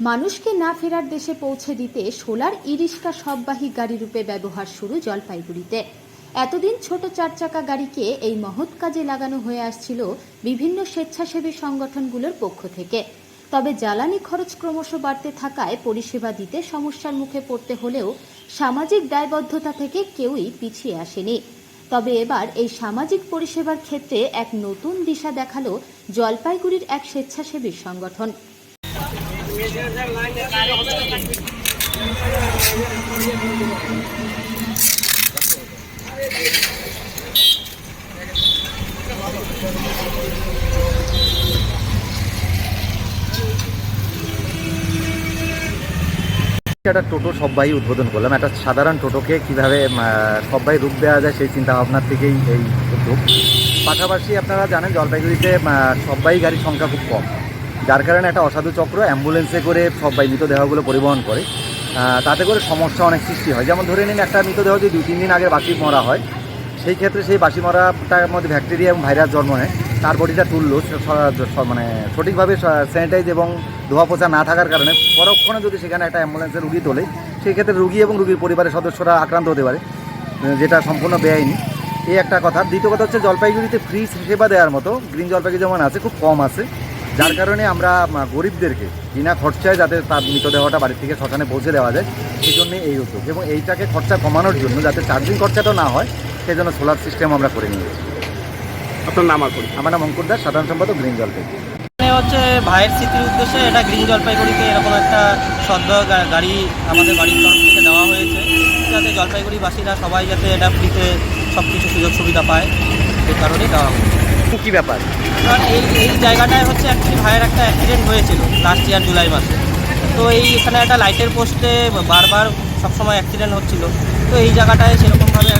মানুষকে না ফেরার দেশে পৌঁছে দিতে সোলার ই-রিক্সা সববাহী গাড়ি রূপে ব্যবহার শুরু জলপাইগুড়িতে। এতদিন ছোট চারচাকা গাড়িকে এই মহৎ কাজে লাগানো হয়ে আসছিল বিভিন্ন স্বেচ্ছাসেবী সংগঠনগুলোর পক্ষ থেকে। তবে জ্বালানি খরচ ক্রমশ বাড়তে থাকায় পরিষেবা দিতে সমস্যার মুখে পড়তে হলেও সামাজিক দায়বদ্ধতা থেকে কেউই পিছিয়ে আসেনি। তবে এবার এই সামাজিক পরিষেবার ক্ষেত্রে এক নতুন দিশা দেখালো জলপাইগুড়ির এক স্বেচ্ছাসেবী সংগঠন। একটা টোটো সব্বাই উদ্বোধন করলাম। একটা সাধারণ টোটোকে কীভাবে সব্বাই রূপ দেওয়া যায় সেই চিন্তা ভাবনার থেকেই এই উদ্যোগ। পাশাপাশি আপনারা জানেন জলপাইগুড়িতে সব্বাই গাড়ির সংখ্যা খুব কম, যার কারণে একটা অসাধু চক্র অ্যাম্বুলেন্সে করে সব্বাই মৃতদেহগুলো পরিবহন করে। তাতে করে সমস্যা অনেক সৃষ্টি হয়। যেমন ধরে নিন একটা মৃতদেহ যদি 2-3 দিন আগে বাসি মরা হয়, সেই ক্ষেত্রে সেই বাসি মরাটার মধ্যে ব্যাকটেরিয়া এবং ভাইরাস জন্ম নেয়। তার বডিটা তুললো মানে সঠিকভাবে স্যানিটাইজ এবং ধোয়া পোছা না থাকার কারণে পরক্ষণে যদি সেখানে একটা অ্যাম্বুলেন্সের রুগী তোলে, সেই ক্ষেত্রে রুগী এবং রুগীর পরিবারের সদস্যরা আক্রান্ত হতে পারে, যেটা সম্পূর্ণ বেআইনি। এই একটা কথা। দ্বিতীয় কথা হচ্ছে জলপাইগুড়িতে ফ্রি সেবা দেওয়ার মতো গ্রিন জলপাইগুড়ি যেমন আছে খুব কম আছে, যার কারণে আমরা গরিবদেরকে বিনা খরচায় যাতে তার মৃতদেহটা বাড়ি থেকে শ্মশানে পৌঁছে দেওয়া যায়, সেই জন্যে এই উদ্যোগ। এবং এইটাকে খরচা কমানোর জন্য যাতে চার্জিং খরচাটাও না হয়, সেই জন্য সোলার সিস্টেম আমরা করে নিয়েছি। আপনার নাম? আমার নাম অঙ্কুর দাস, সাধারণ সম্পাদক গ্রিন জলপাইগুড়ি। হচ্ছে ভাইয়ের স্মৃতির উদ্দেশ্যে এটা গ্রিন জলপাইগুড়িতে এরকম একটা সদ্য গাড়ি আমাদের বাড়ির তরফ থেকে দেওয়া হয়েছে, যাতে জলপাইগুড়িবাসীরা সবাই যাতে এটা ফ্রিতে সব কিছু সুযোগ সুবিধা পায়, এই কারণেই দেওয়া হয়েছে। কী ব্যাপার? কারণ এই জায়গাটায় হচ্ছে অ্যাকচুয়ালি ভাইয়ের একটা অ্যাক্সিডেন্ট হয়েছিল লাস্ট ইয়ার জুলাই মাসে। তো এখানে একটা লাইটের পোস্টে বারবার সবসময় অ্যাক্সিডেন্ট হচ্ছিল। তো এই জায়গাটায় সেরকমভাবে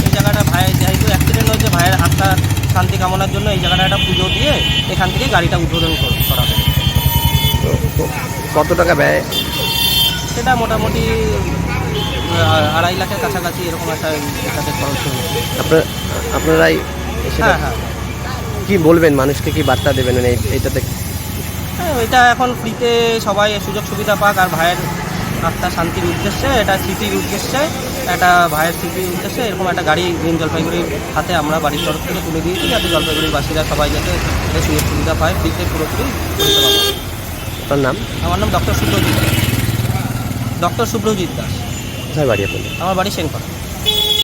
এই জায়গাটা ভাইয়ের যেহেতু অ্যাক্সিডেন্ট হয়েছে, ভাইয়ের আত্মার শান্তি কামনার জন্য এই জায়গাটা একটা পুজো দিয়ে এখান থেকে গাড়িটা উদ্বোধন করা হবে। কত টাকা ব্যয়? সেটা মোটামুটি 2.5 লাখের কাছাকাছি এরকম একটা এটাতে খরচ হয়েছে। আপনারাই হ্যাঁ। কি বলবেন, মানুষকে কি বার্তা দেবেন এইটাতে? এটা এখন ফ্রিতে সবাই সুযোগ সুবিধা পাক, আর ভাইয়ের আত্মার শান্তির উদ্দেশ্যে, এটা স্মৃতির উদ্দেশ্যে, একটা ভাইয়ের স্মৃতির উদ্দেশ্যে এরকম একটা গাড়ি গ্রিন জলপাইগুড়ির হাতে আমরা বাড়ির তরফ থেকে তুলে দিয়েছি, যাতে জলপাইগুড়িবাসীরা সবাই যাতে এটা সুযোগ সুবিধা পায়, ফ্রিতে পুরোপুরি পরিষেবা পায়। আপনার নাম? আমার নাম ডক্টর শুভ্রজিৎ দাস। কোথায় বাড়ি আপনাদের? আমার বাড়ি সেনপাড়া।